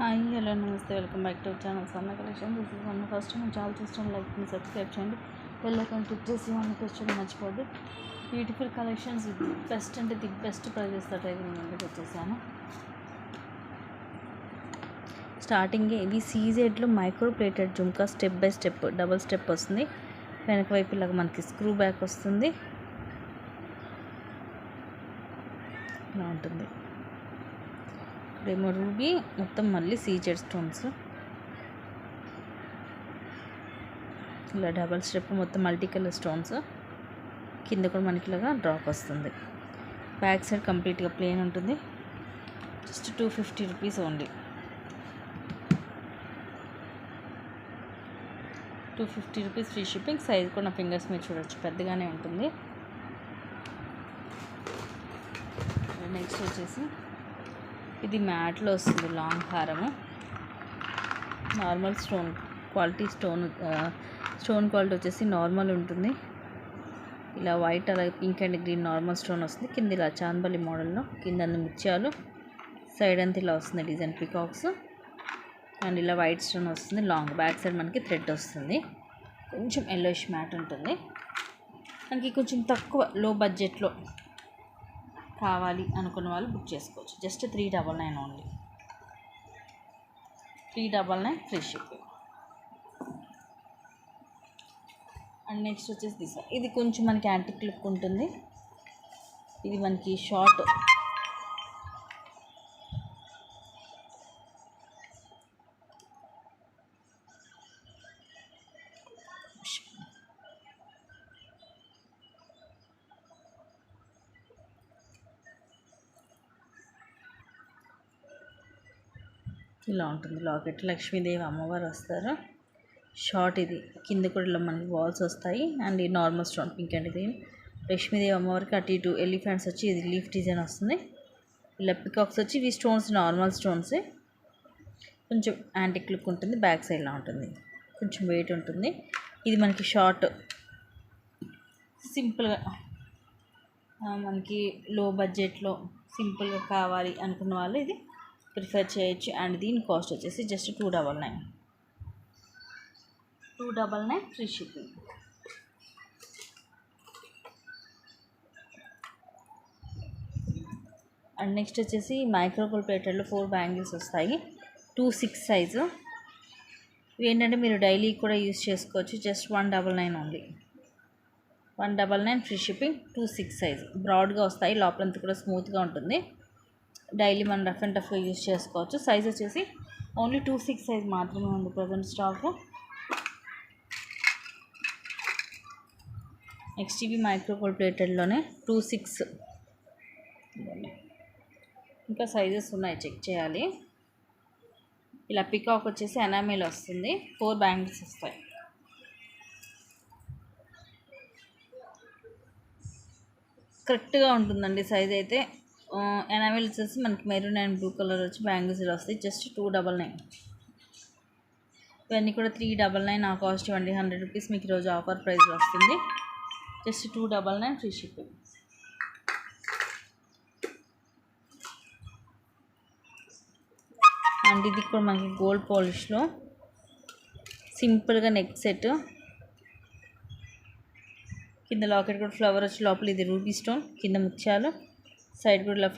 Hi hello నమస్తే welcome back to channel Sanna collection. This is one first time చాలా చూస్తాం, like మీ subscribe చేయండి, బెల్ ఐకాన్ క్లిక్ చేసి వన్ వచ్చి మర్చిపోద్దు. బ్యూటిఫుల్ కలెక్షన్స్ బెస్ట్ అంటే ది బెస్ట్ ప్రైజెస్ తోటి ముందుకు వచ్చేసాను. స్టార్టింగ్ ఇది సీజెడ్లో micro plated jhumka step by step double step వస్తుంది. వెనక వైపు ఇలాగ మనకి స్క్రూ బ్యాక్ వస్తుంది, ఇలా ఉంటుంది. ఇప్పుడేమో రూబీ మొత్తం మళ్ళీ సీజెడ్ స్టోన్స్, ఇలా డబల్ స్టెప్ మొత్తం మల్టీ కలర్ స్టోన్స్. కింద కూడా మనకి ఇలాగా డ్రాప్ వస్తుంది. బ్యాక్ సైడ్ కంప్లీట్గా ప్లెయిన్ ఉంటుంది. Just 250 rupees only. 250 rupees free shipping. Size కూడా నా ఫింగర్స్ మీద చూడవచ్చు, పెద్దగానే ఉంటుంది. నెక్స్ట్ వచ్చేసి ఇది మ్యాట్లో వస్తుంది, లాంగ్ హారము. Normal stone quality, stone quality వచ్చేసి నార్మల్ ఉంటుంది. ఇలా వైట్ అలాగే pink and green normal stone వస్తుంది. కింద ఇలా చాందబలి మోడల్లో, కింద ముత్యాలు, సైడ్ అంతా ఇలా వస్తుంది డిజైన్ పికాక్స్, అండ్ ఇలా వైట్ స్టోన్ వస్తుంది. లాంగ్ బ్యాక్ సైడ్ మనకి థ్రెడ్ వస్తుంది. కొంచెం ఎల్లోయిష్ మ్యాట్ ఉంటుంది. మనకి కొంచెం తక్కువ లో బడ్జెట్లో కావాలి అనుకున్న వాళ్ళు బుక్ చేసుకోవచ్చు. Just 399 only. 399 free shipping. And next వచ్చేసి ఇది కొంచెం మనకి యాంటిక్ లుక్ ఉంటుంది. ఇది మనకి షార్ట్, ఇలా ఉంటుంది. లాకెట్ లక్ష్మీదేవి అమ్మవారు వస్తారు. షార్ట్ ఇది, కింద కూడా ఇలా మనకి వాల్స్ వస్తాయి. అండ్ ఈ normal stone pink and green. Lakshmidevi అమ్మవారికి అటు ఇటు ఎలిఫెంట్స్ వచ్చి ఇది లీఫ్ డిజైన్ వస్తుంది. ఇలా పికాక్స్ వచ్చి ఇవి స్టోన్స్ నార్మల్ స్టోన్స్. కొంచెం యాంటిక్ లుక్ ఉంటుంది. బ్యాక్ సైడ్లా ఉంటుంది, కొంచెం వెయిట్ ఉంటుంది. ఇది మనకి షార్ట్ సింపుల్గా, మనకి లో బడ్జెట్లో సింపుల్గా కావాలి అనుకున్న వాళ్ళు ఇది ప్రిఫర్ చేయొచ్చు. అండ్ దీని కాస్ట్ వచ్చేసి just 299. 299 free shipping. And next వచ్చేసి మైక్రోగోల్డ్ ప్లేటెడ్లో 4 బ్యాంగిల్స్ వస్తాయి. 2-6 సైజు. ఏంటంటే మీరు డైలీ కూడా యూస్ చేసుకోవచ్చు. Just 199 only. 199 free shipping. 2-6 size బ్రాడ్గా వస్తాయి, లోపలంతా కూడా స్మూత్గా ఉంటుంది. డైలీ మనం రఫ్ అండ్ టఫ్గా యూజ్ చేసుకోవచ్చు. సైజ్ వచ్చేసి ఓన్లీ 2-6 సైజ్ మాత్రమే ఉంది ప్రజెంట్ స్టాక్. నెక్స్ట్ ఇవి మైక్రోగోల్డ్ ప్లేటెడ్లోనే 2-6, ఇంకా సైజెస్ ఉన్నాయి, చెక్ చేయాలి. ఇలా పికాక్ వచ్చేసి ఎనామిల్ వస్తుంది. 4 బ్యాంగిల్స్ వస్తాయి. కరెక్ట్గా ఉంటుందండి సైజ్ అయితే. ఎనామిల్ వచ్చేసి మనకి మెరూన్ అండ్ బ్లూ కలర్ వచ్చి బ్యాంగిల్స్ వస్తాయి. జస్ట్ 299. ఇవన్నీ కూడా 399. ఆ కాస్ట్ ఇవ్వండి 100 రూపీస్ మీకు ఈరోజు ఆఫర్ ప్రైస్ వస్తుంది. Just 299 free shipping. అండ్ ఇది కూడా మనకి గోల్డ్ పాలిష్లో సింపుల్గా నెక్ సెట్. కింద లాకెట్ కూడా ఫ్లవర్ వచ్చి లోపల ఇది రూబీ స్టోన్, కింద ముత్యాలు, సైడ్ కూడా ఇలా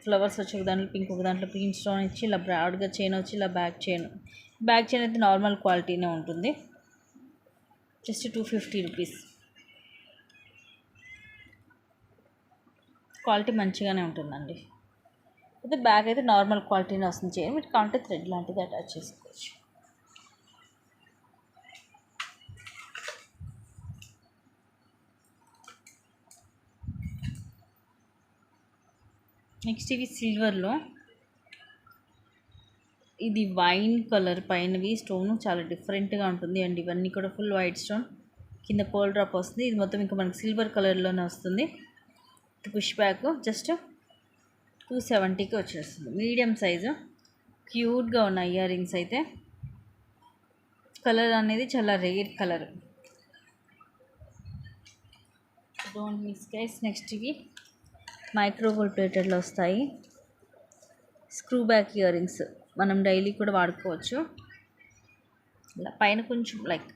ఫ్లవర్స్ వచ్చి ఒక దాంట్లో పింక్, ఒక దాంట్లో గ్రీన్ స్టోన్ ఇచ్చి ఇలా బ్రాడ్గా చైన్ వచ్చి ఇలా బ్యాక్ చైన్ అయితే నార్మల్ క్వాలిటీనే ఉంటుంది. Just 250 rupees. క్వాలిటీ మంచిగానే ఉంటుందండి. అయితే బ్యాగ్ అయితే నార్మల్ క్వాలిటీనే వస్తుంది. చైన్ మీరు కావాలంటే థ్రెడ్ లాంటిది అటాచ్ చేసుకోవచ్చు. నెక్స్ట్ ఇవి సిల్వర్లో, ఇది వైన్ కలర్ పైనవి స్టోన్ చాలా డిఫరెంట్గా ఉంటుంది. అండ్ ఇవన్నీ కూడా ఫుల్ వైట్ స్టోన్, కింద పోల్ డ్రాప్ వస్తుంది. ఇది మొత్తం ఇంకా మనకి సిల్వర్ కలర్లోనే వస్తుంది. పుష్ బ్యాక్ జస్ట్ 270కి వచ్చేస్తుంది. మీడియం సైజు, క్యూట్గా ఉన్న ఇయర్ రింగ్స్ అయితే. కలర్ అనేది చాలా rare colour, don't miss guys. Next ఇవి మైక్రోగోల్డ్ ప్లేటెడ్లో వస్తాయి. స్క్రూ బ్యాక్ ఇయర్ రింగ్స్ మనం డైలీ కూడా వాడుకోవచ్చు. ఇలా పైన కొంచెం like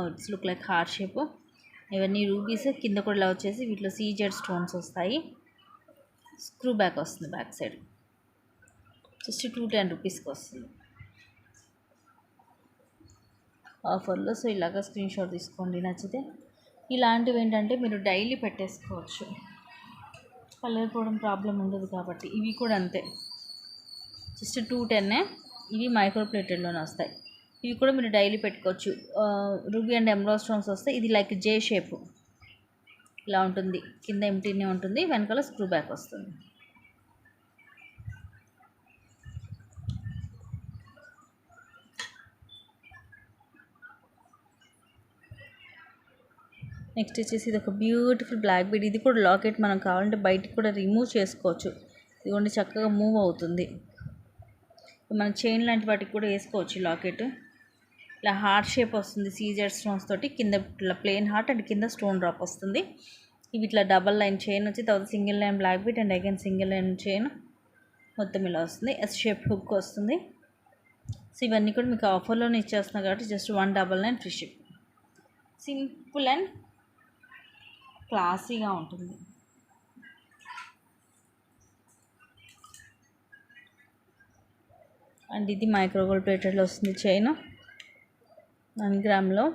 it's look like heart shape. ఇవన్నీ రూబీస్. కింద కూడా ఇలా వచ్చేసి వీటిలో సీజెడ్ స్టోన్స్ వస్తాయి. స్క్రూ బ్యాక్ వస్తుంది బ్యాక్ సైడ్. జస్ట్ 210 రూపీస్కి వస్తుంది ఆఫర్లో. సో ఇలాగ స్క్రీన్ షాట్ తీసుకోండి నచ్చితే. ఇలాంటివి ఏంటంటే మీరు డైలీ పెట్టేసుకోవచ్చు, కలర్ పోవడం ప్రాబ్లం ఉండదు కాబట్టి. ఇవి కూడా అంతే, జస్ట్ 210. ఇవి మైక్రో ప్లేటెడ్లోనే వస్తాయి. ఇవి కూడా మీరు డైలీ పెట్టుకోవచ్చు. రూబీ అండ్ ఎమరాల్డ్ స్టోన్స్ వస్తాయి. ఇది లైక్ జే షేప్ ఇలా ఉంటుంది. కింద ఎంటీనే ఉంటుంది, వెనకాల స్క్రూ బ్యాక్ వస్తుంది. నెక్స్ట్ వచ్చేసి ఇది ఒక బ్యూటిఫుల్ బ్లాక్ బీడ్. ఇది కూడా లాకెట్. మనం కావాలంటే బయటికి కూడా రిమూవ్ చేసుకోవచ్చు. ఇదిగోండి చక్కగా మూవ్ అవుతుంది. మన చైన్ లాంటి వాటికి కూడా వేసుకోవచ్చు లాకెట్. ఇలా హార్ట్ షేప్ వస్తుంది సీజెడ్ స్టోన్స్ తోటి. కింద ఇట్లా ప్లెయిన్ హార్ట్ అండ్ కింద స్టోన్ డ్రాప్ వస్తుంది. ఇవి ఇట్లా డబల్ లైన్ చైన్ వచ్చి తర్వాత single line black bead and again single line chain మొత్తం ఇలా వస్తుంది. ఎస్ షేప్ హుక్ వస్తుంది. సో ఇవన్నీ కూడా మీకు ఆఫర్లోనే ఇచ్చేస్తున్నాయి కాబట్టి just 199 free ship. Simple and క్లాసీగా ఉంటుంది. అండ్ ఇది మైక్రో గోల్డ్ ప్లేటెడ్లో వస్తుంది చైన్. 1 గ్రామ్లో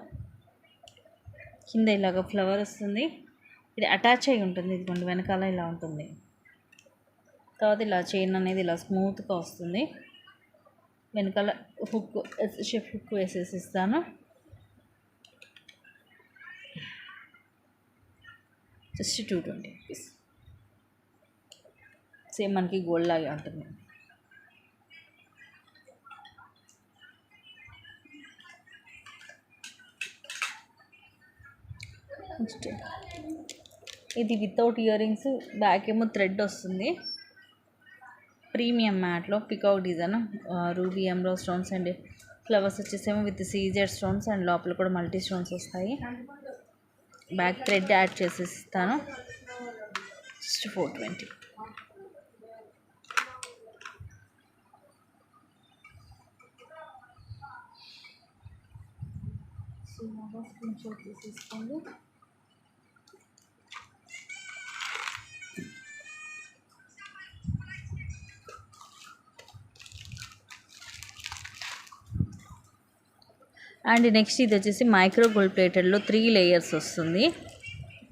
కింద ఇలాగ ఫ్లవర్ వస్తుంది. ఇది అటాచ్ అయి ఉంటుంది. ఇదిగోండి వెనకాల ఇలా ఉంటుంది. తర్వాత ఇలా చైన్ అనేది ఇలా స్మూత్గా వస్తుంది. వెనకాల హుక్ షేప్ హుక్ వేసేసి ఇస్తాను. Just 220 rupees. సేమ్ మనకి గోల్డ్ లాగే ఉంటుంది. నెక్స్ట్ ఇది వితౌట్ ఇయర్ రింగ్స్, బ్యాక్ ఏమో థ్రెడ్ వస్తుంది. ప్రీమియం మ్యాట్లో peacock design, ruby emerald stones and flowers వచ్చేసేమో విత్ సీజెడ్ స్టోన్స్ అండ్ లోపల కూడా మల్టీ స్టోన్స్ వస్తాయి. బ్యాక్ థ్రెడ్ యాడ్ చేసేస్తాను. జస్ట్ 420. సో స్క్రీన్ షాట్ తీసేసుకోండి. అండ్ నెక్స్ట్ ఇది వచ్చేసి మైక్రో గోల్డ్ ప్లేటెడ్లో 3 లేయర్స్ వస్తుంది.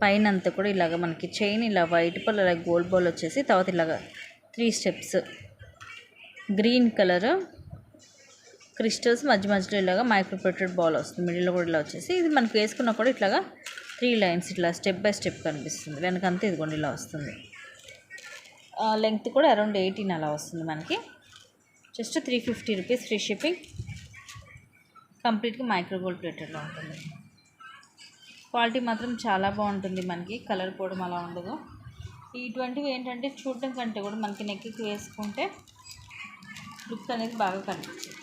పైన అంతా కూడా ఇలాగ మనకి చైన్ ఇలా వైట్ పల్ ఇలా గోల్డ్ బాల్ వచ్చేసి తర్వాత ఇలాగ 3 స్టెప్స్ గ్రీన్ కలర్ క్రిస్టల్స్ మధ్య మధ్యలో ఇలాగ మైక్రో ప్లేటెడ్ బాల్ వస్తుంది. మిడిల్లో కూడా ఇలా వచ్చేసి ఇది మనకి వేసుకున్నా కూడా ఇట్లాగా 3 లైన్స్ ఇట్లా స్టెప్ బై స్టెప్ కనిపిస్తుంది. వెనకంతా ఇదిగోండి ఇలా వస్తుంది. లెంగ్త్ కూడా అరౌండ్ 18 అలా వస్తుంది మనకి. Just 350 rupees free shipping. కంప్లీట్గా మైక్రో గోల్డ్ ప్లేటెడ్లో ఉంటుంది. క్వాలిటీ మాత్రం చాలా బాగుంటుంది. మనకి కలర్ పోవడం అలా ఉండదు. ఇటువంటివి ఏంటంటే చూడటం కంటే కూడా మనకి నెక్కి వేసుకుంటే లుక్ అనేది బాగా కనిపిస్తుంది.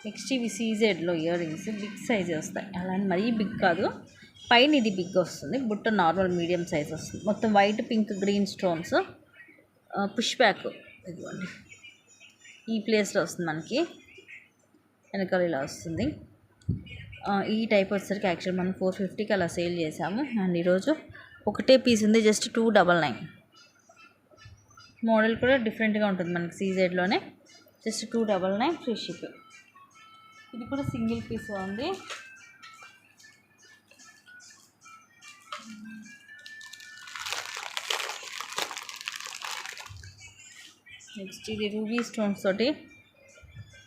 నెక్స్ట్ ఇవి సీజెడ్లో ఇయర్ రింగ్స్ బిగ్ సైజ్ వస్తాయి. అలా మరీ బిగ్ కాదు, పైన ఇది బిగ్ వస్తుంది. బుట్ట నార్మల్ మీడియం సైజ్ వస్తుంది. మొత్తం white pink green stones push back ఇదిగోండి ఈ ప్లేస్లో వస్తుంది మనకి. వెనకాల ఇలా వస్తుంది. ఈ టైప్ వచ్చేసరికి యాక్చువల్ మనం 450కి అలా సేల్ చేసాము. అండ్ ఈరోజు ఒకటే పీస్ ఉంది, జస్ట్ 299. మోడల్ కూడా డిఫరెంట్గా ఉంటుంది మనకి సీజెడ్లోనే. Just 299 free ship. ఇది కూడా సింగిల్ పీస్ ఉంది. నెక్స్ట్ ఇది రూబీ స్టోన్స్ తోటి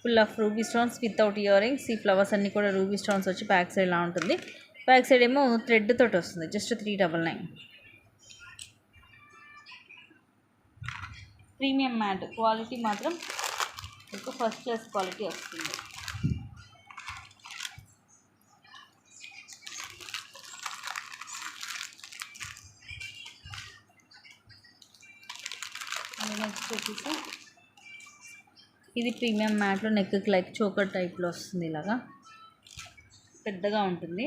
full of ruby stones without ear rings. ఈ ఫ్లవర్స్ అన్నీ కూడా రూబీ స్టోన్స్ వచ్చి బ్యాక్ సైడ్ లా ఉంటుంది. బ్యాక్ సైడ్ ఏమో థ్రెడ్ తోటి వస్తుంది. జస్ట్ 399. ప్రీమియం మ్యాట్ క్వాలిటీ మాత్రం ఒక ఫస్ట్ క్లాస్ క్వాలిటీ వస్తుంది. వచ్చేసి ఇది ప్రీమియం మ్యాట్లో నెక్కి లైక్ చోకర్ టైప్లో వస్తుంది, ఇలాగా పెద్దగా ఉంటుంది.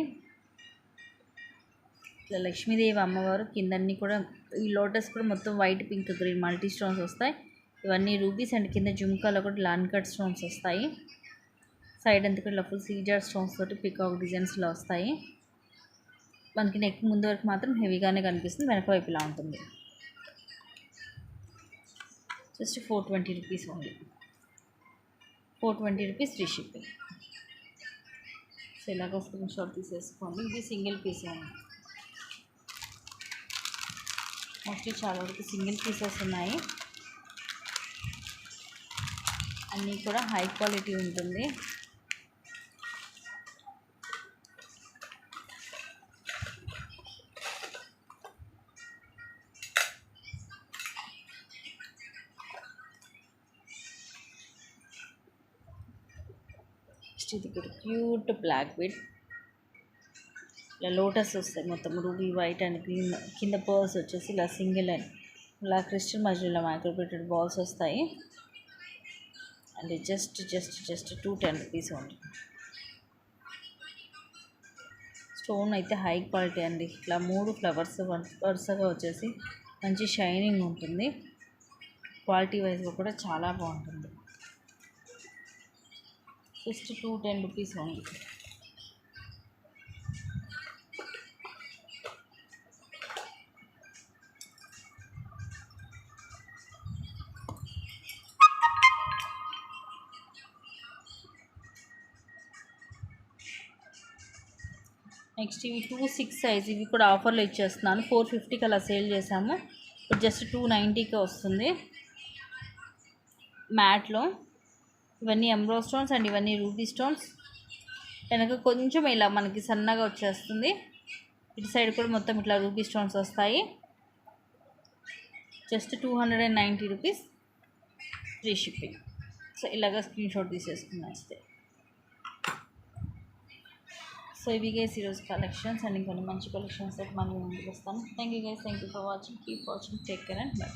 ఇట్లా లక్ష్మీదేవి అమ్మవారు కిందన్నీ కూడా ఈ లోటస్ కూడా మొత్తం white pink green multi stones వస్తాయి. ఇవన్నీ రూబీస్ అండ్ కింద జుమ్కాలో కూడా లాన్ కట్ స్టోన్స్ వస్తాయి. సైడ్ అంతా కూడా ఫుల్ సీజర్ స్టోన్స్ తోటి పికాక్ డిజైన్స్లో వస్తాయి. మనకి నెక్ ముందు వరకు మాత్రం హెవీగానే కనిపిస్తుంది, వెనక వైపు ఇలా ఉంటుంది. Just 420 rupees only. 420 rupees free shipping. So ఇలాగ స్క్రీన్ షాట్ తీసేసుకోండి. ఇది సింగిల్ పీస్ ఉంది, మోస్ట్లీ చాలా వరకు సింగిల్ పీసెస్ ఉన్నాయి. అన్నీ కూడా హై క్వాలిటీ ఉంటుంది. ఇది కూడా క్యూట్ బ్లాక్ బీడ్, ఇలా లోటస్ వస్తాయి మొత్తం రూబీ వైట్ అండ్ గ్రీన్. కింద పర్ల్స్ వచ్చేసి ఇలా సింగిల్ అండ్ ఇలా క్రిస్టల్ మధ్యలో మైక్రోప్లేటెడ్ బాల్స్ వస్తాయి. And just 210 rupees only. Stone అయితే హై క్వాలిటీ అండి. ఇట్లా 3 ఫ్లవర్స్ వరుసగా వచ్చేసి మంచి షైనింగ్ ఉంటుంది. క్వాలిటీ వైజ్గా కూడా చాలా బాగుంటుంది. Just 210 rupees only. నెక్స్ట్ ఇవి 2/6 సైజ్, ఇవి కూడా ఆఫర్లో ఇచ్చేస్తున్నాను. 450కి అలా సేల్ చేసాము, ఇప్పుడు జస్ట్ 290కే వస్తుంది మ్యాట్లో. ఇవన్నీ ఎంబ్రో స్టోన్స్ అండ్ ఇవన్నీ రూబీ స్టోన్స్. వెనక కొంచెం ఇలా మనకి సన్నగా వచ్చేస్తుంది. ఇటు సైడ్ కూడా మొత్తం ఇట్లా రూబీ స్టోన్స్ వస్తాయి. Just 290 rupees free shipping. So ఇలాగ స్క్రీన్ షాట్ తీసేసుకుని వస్తే. సో ఇవి గైస్ ఈరోజు కలెక్షన్స్ అండ్ ఇంకొన్ని మంచి కలెక్షన్స్ అయితే మళ్ళీ ముందుకు వస్తాను. Thank you guys, thank you for watching. Keep watching, take care and by.